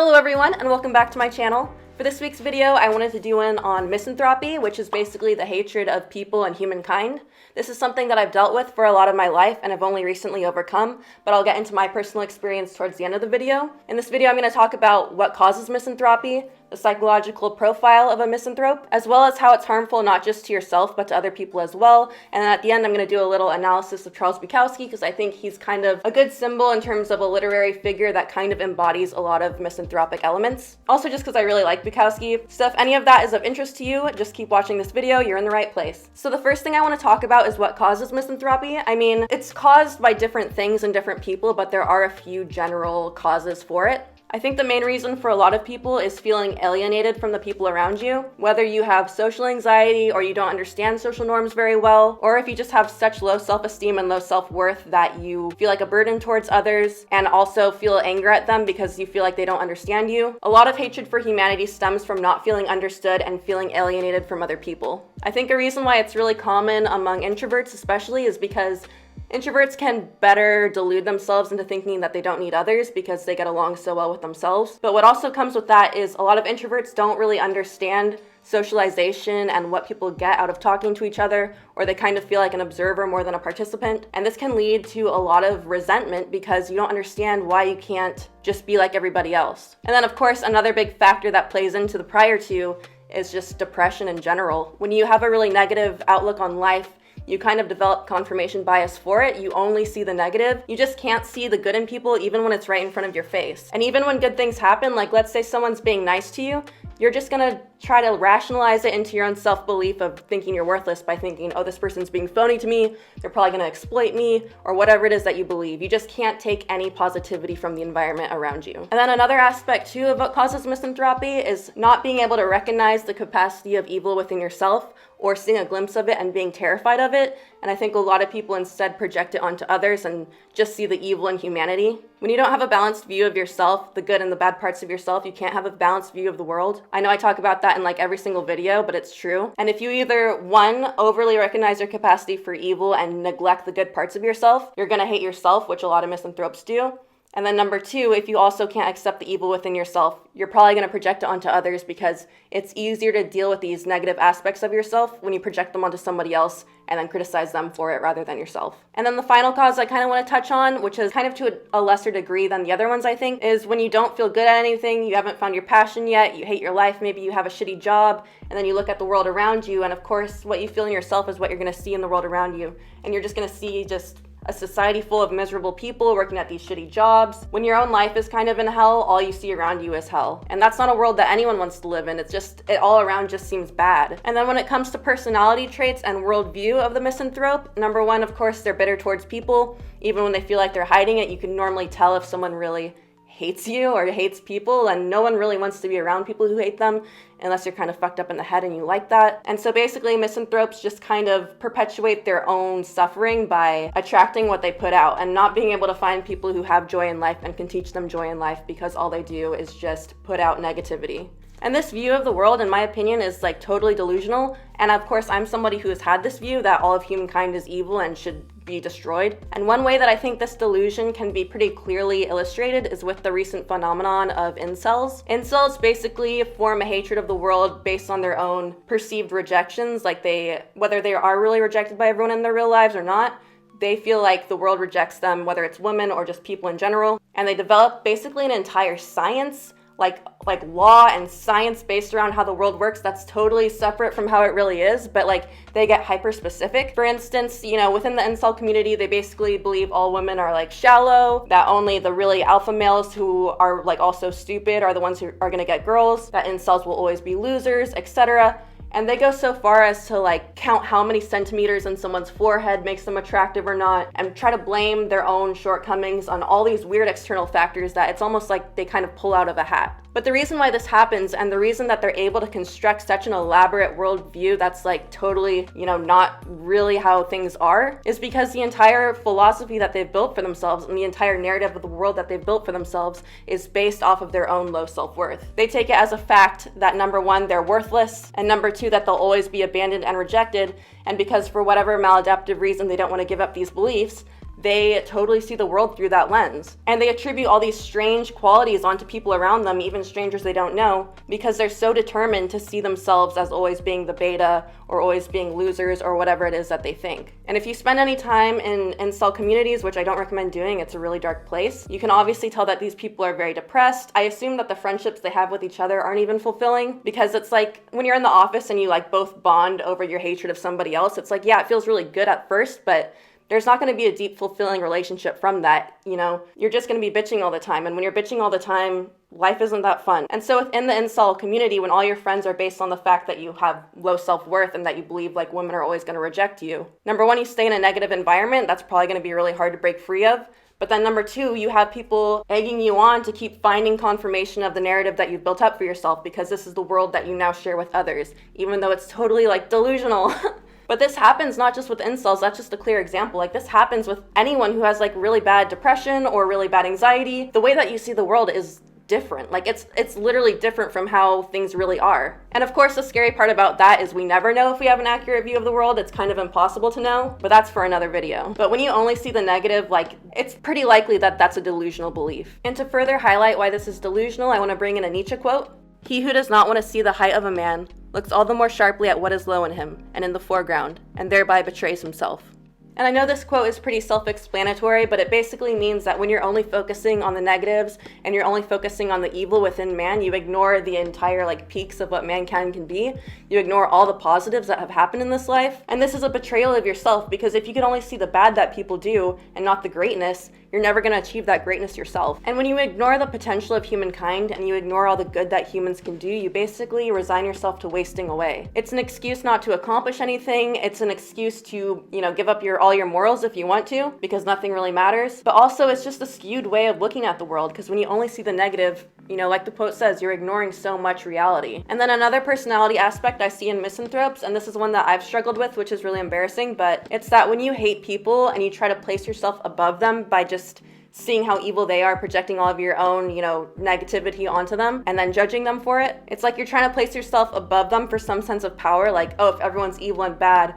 Hello everyone, and welcome back to my channel. For this week's video, I wanted to do one on misanthropy, which is basically the hatred of people and humankind. This is something that I've dealt with for a lot of my life and have only recently overcome, but I'll get into my personal experience towards the end of the video. In this video, I'm going to talk about what causes misanthropy, the psychological profile of a misanthrope, as well as how it's harmful not just to yourself, but to other people as well. And then at the end, I'm going to do a little analysis of Charles Bukowski, because I think he's kind of a good symbol in terms of a literary figure that kind of embodies a lot of misanthropic elements. Also, just because I really like Bukowski. So if any of that is of interest to you, just keep watching this video, you're in the right place. So the first thing I want to talk about is what causes misanthropy. I mean, it's caused by different things in different people, but there are a few general causes for it. I think the main reason for a lot of people is feeling alienated from the people around you. Whether you have social anxiety or you don't understand social norms very well, or if you just have such low self-esteem and low self-worth that you feel like a burden towards others and also feel anger at them because you feel like they don't understand you. A lot of hatred for humanity stems from not feeling understood and feeling alienated from other people. I think a reason why it's really common among introverts especially is because introverts can better delude themselves into thinking that they don't need others because they get along so well with themselves. But what also comes with that is a lot of introverts don't really understand socialization and what people get out of talking to each other, or they kind of feel like an observer more than a participant. And this can lead to a lot of resentment because you don't understand why you can't just be like everybody else. And then of course, another big factor that plays into the prior two is just depression in general. When you have a really negative outlook on life, you kind of develop confirmation bias for it. You only see the negative. You just can't see the good in people even when it's right in front of your face. And even when good things happen, like let's say someone's being nice to you, you're just gonna try to rationalize it into your own self-belief of thinking you're worthless by thinking, oh, this person's being phony to me, they're probably gonna exploit me, or whatever it is that you believe. You just can't take any positivity from the environment around you. And then another aspect too of what causes misanthropy is not being able to recognize the capacity of evil within yourself or seeing a glimpse of it and being terrified of it. And I think a lot of people instead project it onto others and just see the evil in humanity. When you don't have a balanced view of yourself, the good and the bad parts of yourself, you can't have a balanced view of the world. I know I talk about that in like every single video, but it's true. And if you either, one, overly recognize your capacity for evil and neglect the good parts of yourself, you're gonna hate yourself, which a lot of misanthropes do. And then number two, if you also can't accept the evil within yourself, you're probably going to project it onto others because it's easier to deal with these negative aspects of yourself when you project them onto somebody else and then criticize them for it rather than yourself. And then the final cause I kind of want to touch on, which is kind of to a lesser degree than the other ones I think, is when you don't feel good at anything, you haven't found your passion yet, you hate your life, maybe you have a shitty job, and then you look at the world around you, and of course what you feel in yourself is what you're going to see in the world around you. And you're just going to see just a society full of miserable people working at these shitty jobs. When your own life is kind of in hell, all you see around you is hell. And that's not a world that anyone wants to live in. It's just, it all around just seems bad. And then when it comes to personality traits and worldview of the misanthrope, number one, of course, they're bitter towards people. Even when they feel like they're hiding it, you can normally tell if someone really hates you or hates people, and no one really wants to be around people who hate them unless you're kind of fucked up in the head and you like that. And so basically misanthropes just kind of perpetuate their own suffering by attracting what they put out and not being able to find people who have joy in life and can teach them joy in life because all they do is just put out negativity. And this view of the world, in my opinion, is like totally delusional. And of course, I'm somebody who has had this view that all of humankind is evil and should be destroyed. And one way that I think this delusion can be pretty clearly illustrated is with the recent phenomenon of incels. Incels basically form a hatred of the world based on their own perceived rejections, like whether they are really rejected by everyone in their real lives or not. They feel like the world rejects them, whether it's women or just people in general. And they develop basically an entire science, like law and science based around how the world works that's totally separate from how it really is, but like they get hyper specific. For instance, you know, within the incel community, they basically believe all women are like shallow, that only the really alpha males who are like also stupid are the ones who are gonna get girls, that incels will always be losers, etc. And they go so far as to like count how many centimeters in someone's forehead makes them attractive or not, and try to blame their own shortcomings on all these weird external factors that it's almost like they kind of pull out of a hat. But the reason why this happens, and the reason that they're able to construct such an elaborate worldview that's like totally, you know, not really how things are, is because the entire philosophy that they've built for themselves and the entire narrative of the world that they've built for themselves is based off of their own low self-worth. They take it as a fact that number one, they're worthless, and number two, that they'll always be abandoned and rejected, and because for whatever maladaptive reason they don't want to give up these beliefs, they totally see the world through that lens. And they attribute all these strange qualities onto people around them, even strangers they don't know, because they're so determined to see themselves as always being the beta or always being losers or whatever it is that they think. And if you spend any time in incel communities, which I don't recommend doing, it's a really dark place, you can obviously tell that these people are very depressed. I assume that the friendships they have with each other aren't even fulfilling, because it's like when you're in the office and you like both bond over your hatred of somebody else, it's like, yeah, it feels really good at first, but there's not going to be a deep, fulfilling relationship from that. You know, you're just going to be bitching all the time. And when you're bitching all the time, life isn't that fun. And so within the incel community, when all your friends are based on the fact that you have low self-worth and that you believe like women are always going to reject you, number one, you stay in a negative environment. That's probably going to be really hard to break free of. But then number two, you have people egging you on to keep finding confirmation of the narrative that you've built up for yourself, because this is the world that you now share with others, even though it's totally like delusional. But this happens not just with incels, that's just a clear example. Like this happens with anyone who has like really bad depression or really bad anxiety. The way that you see the world is different. Like it's literally different from how things really are. And of course, the scary part about that is we never know if we have an accurate view of the world. It's kind of impossible to know, but that's for another video. But when you only see the negative, like it's pretty likely that that's a delusional belief. And to further highlight why this is delusional, I want to bring in a Nietzsche quote. "He who does not want to see the height of a man looks all the more sharply at what is low in him and in the foreground, and thereby betrays himself." And I know this quote is pretty self-explanatory, but it basically means that when you're only focusing on the negatives and you're only focusing on the evil within man, you ignore the entire like peaks of what mankind can be. You ignore all the positives that have happened in this life. And this is a betrayal of yourself, because if you can only see the bad that people do and not the greatness, you're never going to achieve that greatness yourself. And when you ignore the potential of humankind and you ignore all the good that humans can do, you basically resign yourself to wasting away. It's an excuse not to accomplish anything. It's an excuse to, give up all your morals if you want to, because nothing really matters. But also it's just a skewed way of looking at the world, because when you only see the negative, like the quote says, you're ignoring so much reality. And then another personality aspect I see in misanthropes, and this is one that I've struggled with, which is really embarrassing, but it's that when you hate people and you try to place yourself above them by just seeing how evil they are, projecting all of your own, negativity onto them, and then judging them for it. It's like you're trying to place yourself above them for some sense of power, like, oh, if everyone's evil and bad,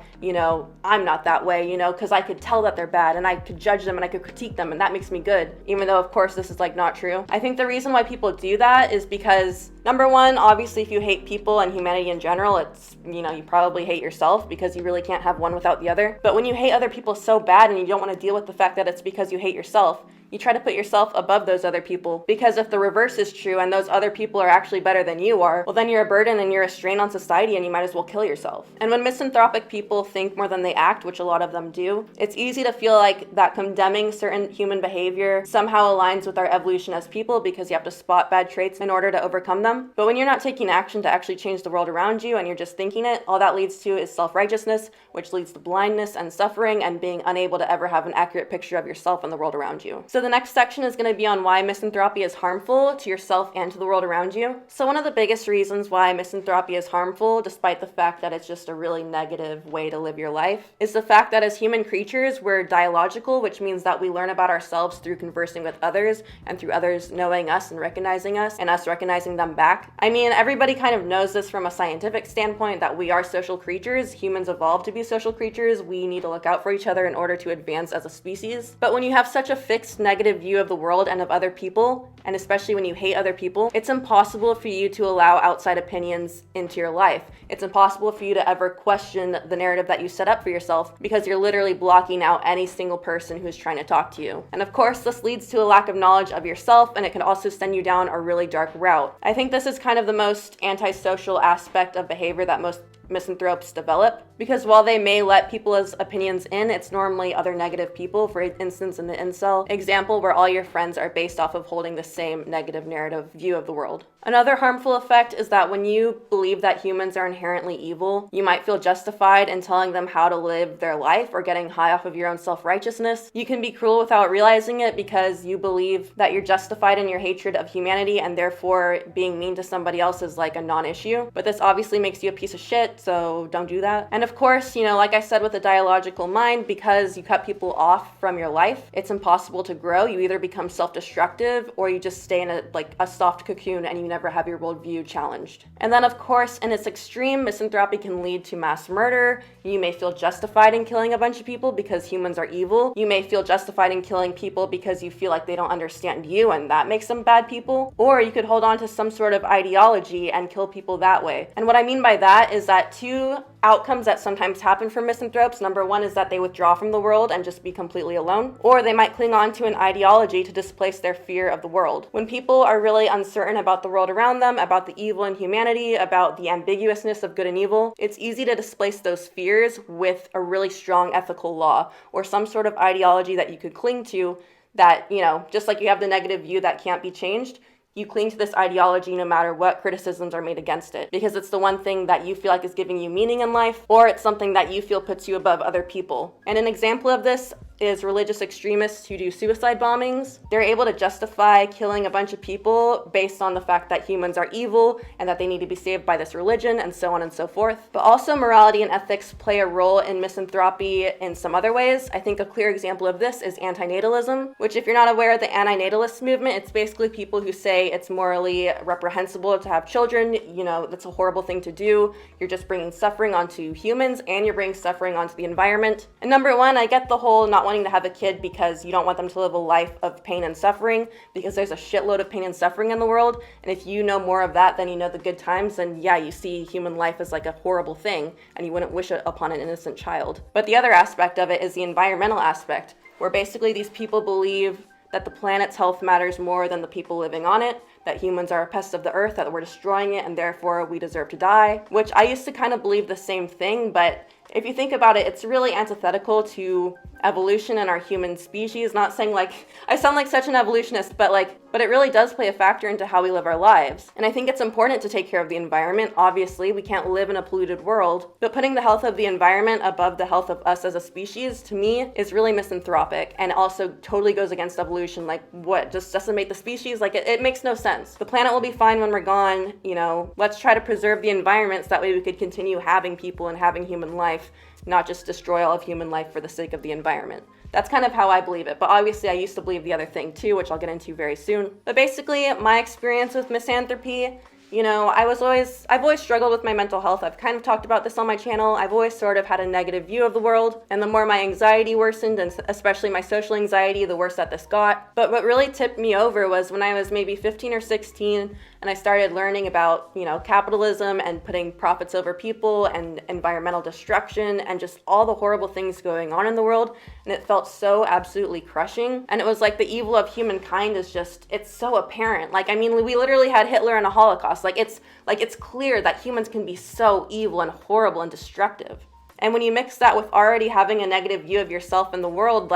I'm not that way, because I could tell that they're bad, and I could judge them, and I could critique them, and that makes me good, even though, of course, this is, not true. I think the reason why people do that is because, number one, obviously, if you hate people and humanity in general, it's, you probably hate yourself, because you really can't have one without the other. But when you hate other people so bad and you don't want to deal with the fact that it's because you hate yourself, you try to put yourself above those other people, because if the reverse is true and those other people are actually better than you are, well then you're a burden and you're a strain on society and you might as well kill yourself. And when misanthropic people think more than they act, which a lot of them do, it's easy to feel like that condemning certain human behavior somehow aligns with our evolution as people, because you have to spot bad traits in order to overcome them. But when you're not taking action to actually change the world around you and you're just thinking it, all that leads to is self-righteousness, which leads to blindness and suffering and being unable to ever have an accurate picture of yourself and the world around you. So the next section is going to be on why misanthropy is harmful to yourself and to the world around you. So one of the biggest reasons why misanthropy is harmful, despite the fact that it's just a really negative way to live your life, is the fact that as human creatures, we're dialogical, which means that we learn about ourselves through conversing with others and through others knowing us and recognizing us and us recognizing them back. I mean, everybody kind of knows this from a scientific standpoint, that we are social creatures. Humans evolved to be social creatures. We need to look out for each other in order to advance as a species. But when you have such a fixed negative view of the world and of other people, and especially when you hate other people, it's impossible for you to allow outside opinions into your life. It's impossible for you to ever question the narrative that you set up for yourself, because you're literally blocking out any single person who's trying to talk to you. And of course, this leads to a lack of knowledge of yourself, and it can also send you down a really dark route. I think this is kind of the most antisocial aspect of behavior that most misanthropes develop, because while they may let people's opinions in, it's normally other negative people. For instance, in the incel example, where all your friends are based off of holding the same negative narrative view of the world. Another harmful effect is that when you believe that humans are inherently evil, you might feel justified in telling them how to live their life or getting high off of your own self-righteousness. You can be cruel without realizing it, because you believe that you're justified in your hatred of humanity, and therefore being mean to somebody else is like a non-issue. But this obviously makes you a piece of shit, so don't do that. And of of course, like I said with the dialogical mind, because you cut people off from your life, it's impossible to grow. You either become self-destructive or you just stay in a soft cocoon and you never have your worldview challenged. And then of course, in its extreme, misanthropy can lead to mass murder. You may feel justified in killing a bunch of people because humans are evil. You may feel justified in killing people because you feel like they don't understand you and that makes them bad people. Or you could hold on to some sort of ideology and kill people that way. And what I mean by that is that two outcomes that sometimes happen for misanthropes. Number one is that they withdraw from the world and just be completely alone, or they might cling on to an ideology to displace their fear of the world. When people are really uncertain about the world around them, about the evil in humanity, about the ambiguousness of good and evil, it's easy to displace those fears with a really strong ethical law or some sort of ideology that you could cling to that, just like you have the negative view that can't be changed, you cling to this ideology no matter what criticisms are made against it, because it's the one thing that you feel like is giving you meaning in life, or it's something that you feel puts you above other people. And an example of this is religious extremists who do suicide bombings. They're able to justify killing a bunch of people based on the fact that humans are evil and that they need to be saved by this religion and so on and so forth. But also morality and ethics play a role in misanthropy in some other ways. I think a clear example of this is antinatalism, which if you're not aware of the antinatalist movement, it's basically people who say it's morally reprehensible to have children. That's a horrible thing to do. You're just bringing suffering onto humans and you're bringing suffering onto the environment. And number one, I get the whole not wanting to have a kid because you don't want them to live a life of pain and suffering, because there's a shitload of pain and suffering in the world. And if you know more of that than you know the good times, then yeah, you see human life as like a horrible thing and you wouldn't wish it upon an innocent child. But the other aspect of it is the environmental aspect, where basically these people believe that the planet's health matters more than the people living on it, that humans are a pest of the earth, that we're destroying it and therefore we deserve to die, which I used to kind of believe the same thing, but if you think about it, it's really antithetical to evolution and our human species. Not saying I sound like such an evolutionist, but it really does play a factor into how we live our lives. And I think it's important to take care of the environment. Obviously, we can't live in a polluted world, but putting the health of the environment above the health of us as a species, to me, is really misanthropic and also totally goes against evolution. What, just decimate the species? It makes no sense. The planet will be fine when we're gone, let's try to preserve the environment so that way we could continue having people and having human life, not just destroy all of human life for the sake of the environment. That's kind of how I believe it, but obviously I used to believe the other thing too, which I'll get into very soon. But basically, my experience with misanthropy, I've always struggled with my mental health. I've kind of talked about this on my channel. I've always sort of had a negative view of the world, and the more my anxiety worsened, and especially my social anxiety, the worse that this got. But what really tipped me over was when I was maybe 15 or 16, and I started learning about, capitalism and putting profits over people and environmental destruction and just all the horrible things going on in the world. And it felt so absolutely crushing. And it was like the evil of humankind is just, it's so apparent. We literally had Hitler and a Holocaust. It's clear that humans can be so evil and horrible and destructive. And when you mix that with already having a negative view of yourself and the world,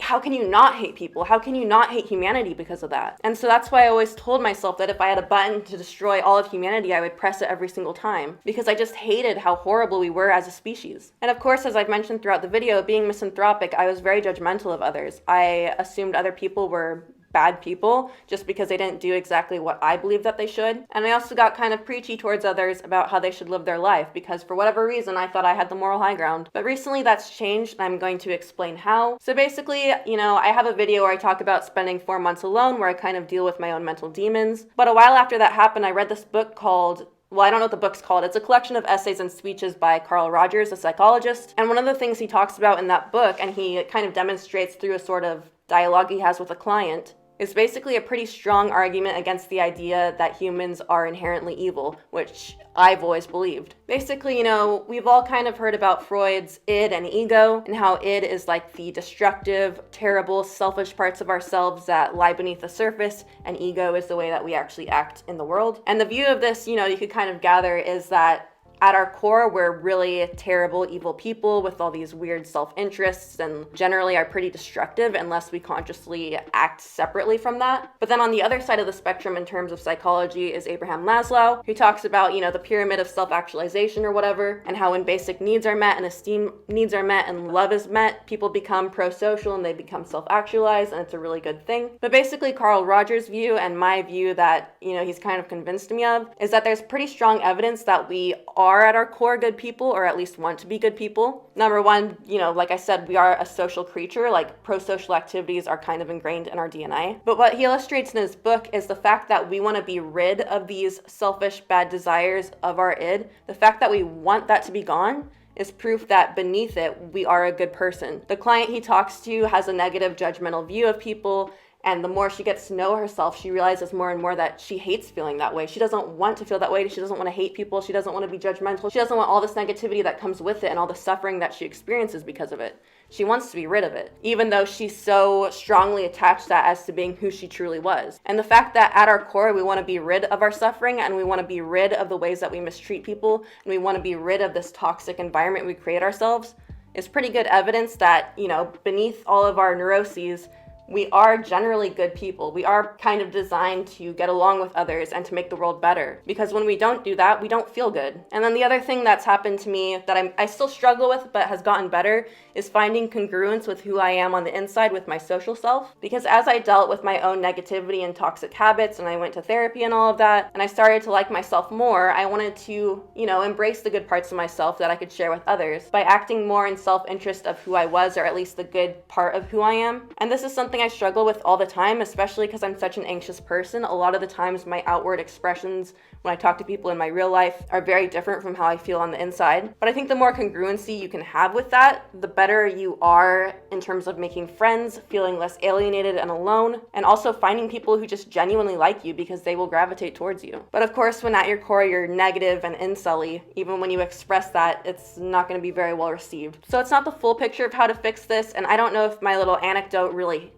how can you not hate people? How can you not hate humanity because of that? And so that's why I always told myself that if I had a button to destroy all of humanity, I would press it every single time, because I just hated how horrible we were as a species. And of course, as I've mentioned throughout the video, being misanthropic, I was very judgmental of others. I assumed other people were bad people just because they didn't do exactly what I believed that they should. And I also got kind of preachy towards others about how they should live their life, because for whatever reason I thought I had the moral high ground. But recently that's changed, and I'm going to explain how. So basically, I have a video where I talk about spending 4 months alone, where I kind of deal with my own mental demons. But a while after that happened, I read this book called, I don't know what the book's called. It's a collection of essays and speeches by Carl Rogers, a psychologist. And one of the things he talks about in that book, and he kind of demonstrates through a sort of dialogue he has with a client, is basically a pretty strong argument against the idea that humans are inherently evil, which I've always believed. Basically, we've all kind of heard about Freud's id and ego, and how id is like the destructive, terrible, selfish parts of ourselves that lie beneath the surface, and ego is the way that we actually act in the world. And the view of this, you could kind of gather is that at our core, we're really terrible, evil people with all these weird self-interests, and generally are pretty destructive unless we consciously act separately from that. But then on the other side of the spectrum in terms of psychology is Abraham Maslow, who talks about, the pyramid of self-actualization or whatever, and how when basic needs are met and esteem needs are met and love is met, people become pro-social and they become self-actualized, and it's a really good thing. But basically Carl Rogers' view, and my view that, he's kind of convinced me of, is that there's pretty strong evidence that we are are at our core good people, or at least want to be good people. Number one, like I said, we are a social creature. Like, pro-social activities are kind of ingrained in our DNA. But what he illustrates in his book is the fact that we want to be rid of these selfish, bad desires of our id. The fact that we want that to be gone is proof that beneath it, we are a good person. The client he talks to has a negative, judgmental view of people, and the more she gets to know herself, she realizes more and more that she hates feeling that way. She doesn't want to feel that way. She doesn't want to hate people. She doesn't want to be judgmental. She doesn't want all this negativity that comes with it and all the suffering that she experiences because of it. She wants to be rid of it, even though she's so strongly attached to that as to being who she truly was. And the fact that at our core, we want to be rid of our suffering, and we want to be rid of the ways that we mistreat people, and we want to be rid of this toxic environment we create ourselves, is pretty good evidence that, beneath all of our neuroses, we are generally good people. We are kind of designed to get along with others and to make the world better. Because when we don't do that, we don't feel good. And then the other thing that's happened to me that I still struggle with but has gotten better is finding congruence with who I am on the inside with my social self. Because as I dealt with my own negativity and toxic habits, and I went to therapy and all of that, and I started to like myself more, I wanted to, embrace the good parts of myself that I could share with others by acting more in self-interest of who I was, or at least the good part of who I am. And this is something I struggle with all the time, especially because I'm such an anxious person. A lot of the times my outward expressions when I talk to people in my real life are very different from how I feel on the inside. But I think the more congruency you can have with that, the better you are in terms of making friends, feeling less alienated and alone, and also finding people who just genuinely like you because they will gravitate towards you. But of course, when at your core you're negative and incel-y, even when you express that, it's not going to be very well received. So it's not the full picture of how to fix this, and I don't know if my little anecdote really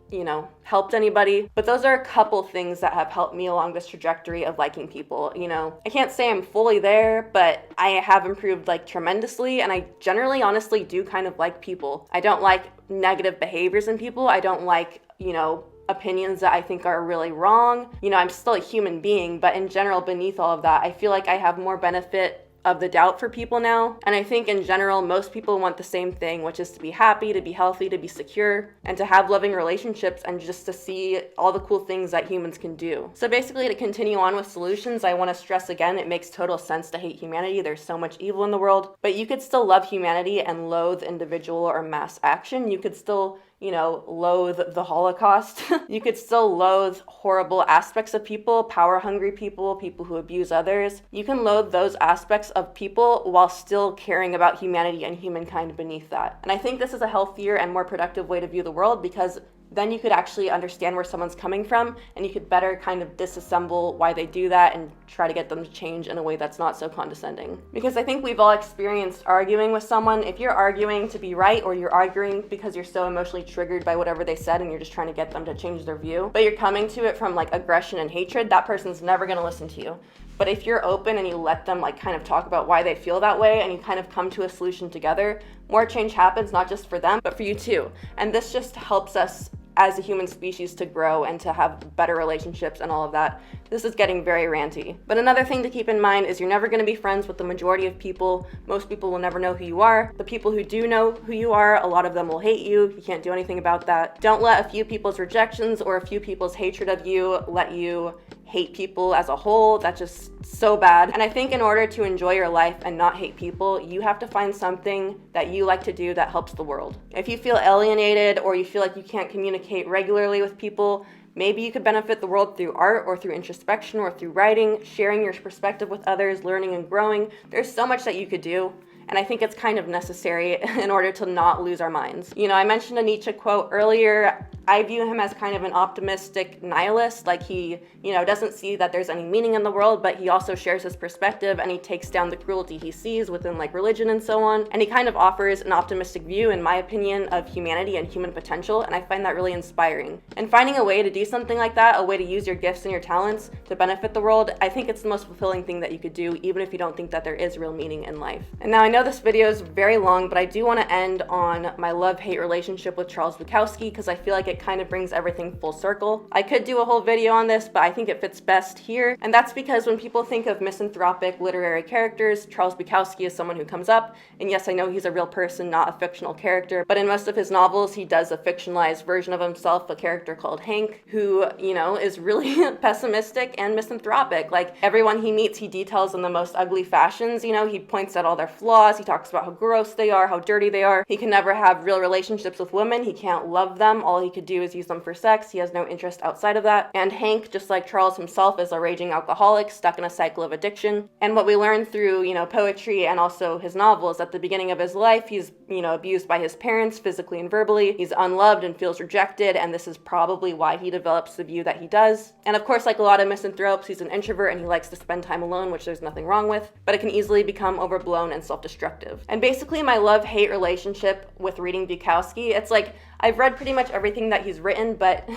helped anybody, but those are a couple things that have helped me along this trajectory of liking people. I can't say I'm fully there, but I have improved tremendously, and I generally honestly do kind of like people. I don't like negative behaviors in people. I don't like, opinions that I think are really wrong. I'm still a human being, but in general, beneath all of that, I feel like I have more benefit of the doubt for people now. And I think in general, most people want the same thing, which is to be happy, to be healthy, to be secure, and to have loving relationships, and just to see all the cool things that humans can do. So basically, to continue on with solutions, I want to stress again, it makes total sense to hate humanity. There's so much evil in the world, but you could still love humanity and loathe individual or mass action. You could still loathe the Holocaust. You could still loathe horrible aspects of people, power-hungry people, people who abuse others. You can loathe those aspects of people while still caring about humanity and humankind beneath that. And I think this is a healthier and more productive way to view the world, because then you could actually understand where someone's coming from, and you could better kind of disassemble why they do that and try to get them to change in a way that's not so condescending. Because I think we've all experienced arguing with someone. If you're arguing to be right, or you're arguing because you're so emotionally triggered by whatever they said and you're just trying to get them to change their view, but you're coming to it from aggression and hatred, that person's never gonna listen to you. But if you're open and you let them kind of talk about why they feel that way, and you kind of come to a solution together, more change happens, not just for them, but for you too. And this just helps us as a human species to grow and to have better relationships and all of that. This is getting very ranty. But another thing to keep in mind is you're never going to be friends with the majority of people. Most people will never know who you are. The people who do know who you are, a lot of them will hate you. You can't do anything about that. Don't let a few people's rejections or a few people's hatred of you let you hate people as a whole. That's just so bad. And I think in order to enjoy your life and not hate people, you have to find something that you like to do that helps the world. If you feel alienated, or you feel like you can't communicate regularly with people, maybe you could benefit the world through art, or through introspection, or through writing, sharing your perspective with others, learning and growing. There's so much that you could do. And I think it's kind of necessary in order to not lose our minds. I mentioned a Nietzsche quote earlier. I view him as kind of an optimistic nihilist. He, doesn't see that there's any meaning in the world, but he also shares his perspective, and he takes down the cruelty he sees within religion and so on. And he kind of offers an optimistic view, in my opinion, of humanity and human potential, and I find that really inspiring. And finding a way to do something like that, a way to use your gifts and your talents to benefit the world, I think it's the most fulfilling thing that you could do, even if you don't think that there is real meaning in life. And now I know this video is very long, but I do want to end on my love-hate relationship with Charles Bukowski, because I feel like it kind of brings everything full circle. I could do a whole video on this, but I think it fits best here, and that's because when people think of misanthropic literary characters, Charles Bukowski is someone who comes up, and yes, I know he's a real person, not a fictional character, but in most of his novels, he does a fictionalized version of himself, a character called Hank, who, you know, is really pessimistic and misanthropic. Like, everyone he meets, he details in the most ugly fashions, you know, he points out all their flaws, he talks about how gross they are, how dirty they are. He can never have real relationships with women, he can't love them, all he could do is use them for sex, he has no interest outside of that. And Hank, just like Charles himself, is a raging alcoholic stuck in a cycle of addiction. And what we learn through, you know, poetry and also his novels, at the beginning of his life, he's, you know, abused by his parents physically and verbally, he's unloved and feels rejected, and this is probably why he develops the view that he does. And of course, like a lot of misanthropes, he's an introvert and he likes to spend time alone, which there's nothing wrong with, but it can easily become overblown and self-destructive. And basically my love-hate relationship with reading Bukowski, it's like, I've read pretty much everything that he's written, but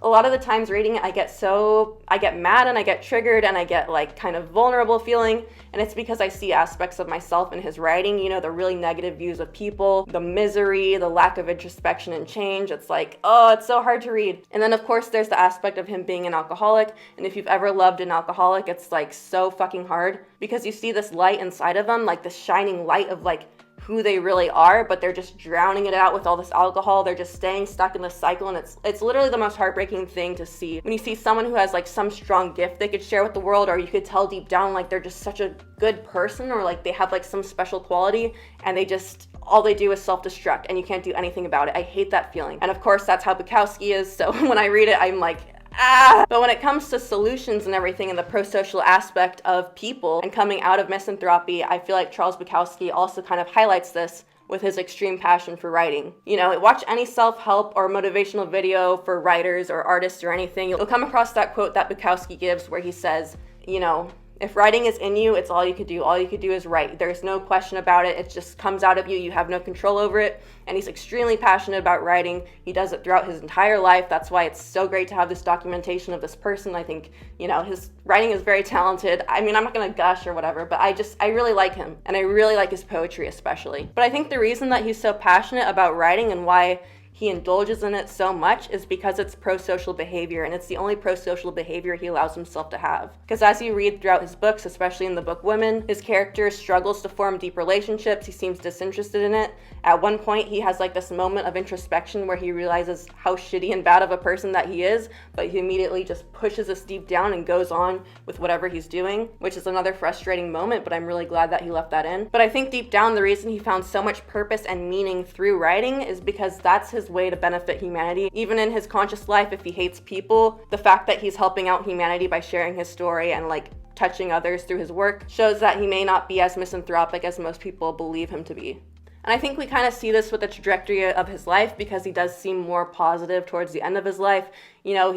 a lot of the times reading it, I get mad and I get triggered and I get like kind of vulnerable feeling, and it's because I see aspects of myself in his writing, you know, the really negative views of people, the misery, the lack of introspection and change. It's like, oh, it's so hard to read. And then of course there's the aspect of him being an alcoholic, and if you've ever loved an alcoholic, it's like so fucking hard because you see this light inside of them, like this shining light of like who they really are, but they're just drowning it out with all this alcohol. They're just staying stuck in this cycle, and it's literally the most heartbreaking thing to see. When you see someone who has like some strong gift they could share with the world, or you could tell deep down like they're just such a good person, or like they have like some special quality, and they just, all they do is self-destruct and you can't do anything about it. I hate that feeling. And of course that's how Bukowski is, so when I read it, I'm like, ah! But when it comes to solutions and everything and the pro-social aspect of people and coming out of misanthropy, I feel like Charles Bukowski also kind of highlights this with his extreme passion for writing. You know, watch any self-help or motivational video for writers or artists or anything, you'll come across that quote that Bukowski gives where he says, you know, if writing is in you, it's all you could do. All you could do is write. There's no question about it. It just comes out of you. You have no control over it. And he's extremely passionate about writing. He does it throughout his entire life. That's why it's so great to have this documentation of this person. I think, you know, his writing is very talented. I mean, I'm not gonna gush or whatever, but I really like him. And I really like his poetry especially. But I think the reason that he's so passionate about writing and why he indulges in it so much is because it's pro-social behavior, and it's the only pro-social behavior he allows himself to have. Because as you read throughout his books, especially in the book Women, his character struggles to form deep relationships. He seems disinterested in it. At one point, he has like this moment of introspection where he realizes how shitty and bad of a person that he is, but he immediately just pushes this deep down and goes on with whatever he's doing, which is another frustrating moment, but I'm really glad that he left that in. But I think deep down, the reason he found so much purpose and meaning through writing is because that's his way to benefit humanity. Even in his conscious life, if he hates people, the fact that he's helping out humanity by sharing his story and like touching others through his work shows that he may not be as misanthropic as most people believe him to be. And I think we kind of see this with the trajectory of his life because he does seem more positive towards the end of his life. You know,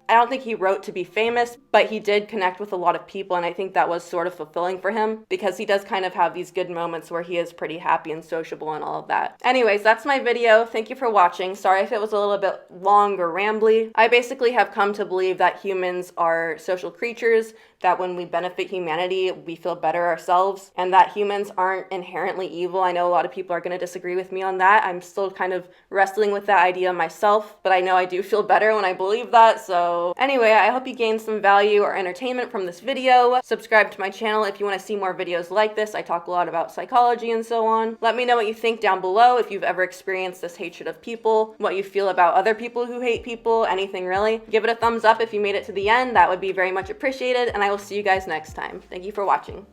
I don't think he wrote to be famous, but he did connect with a lot of people, and I think that was sort of fulfilling for him because he does kind of have these good moments where he is pretty happy and sociable and all of that. Anyways, that's my video. Thank you for watching. Sorry if it was a little bit long or rambly. I basically have come to believe that humans are social creatures, that when we benefit humanity, we feel better ourselves, and that humans aren't inherently evil. I know a lot of people are going to disagree with me on that. I'm still kind of wrestling with that idea myself, but I know I do feel better when I believe that, so anyway, I hope you gained some value or entertainment from this video. Subscribe to my channel if you want to see more videos like this. I talk a lot about psychology and so on. Let me know what you think down below, if you've ever experienced this hatred of people, what you feel about other people who hate people, anything really. Give it a thumbs up if you made it to the end. That would be very much appreciated, and I will see you guys next time. Thank you for watching.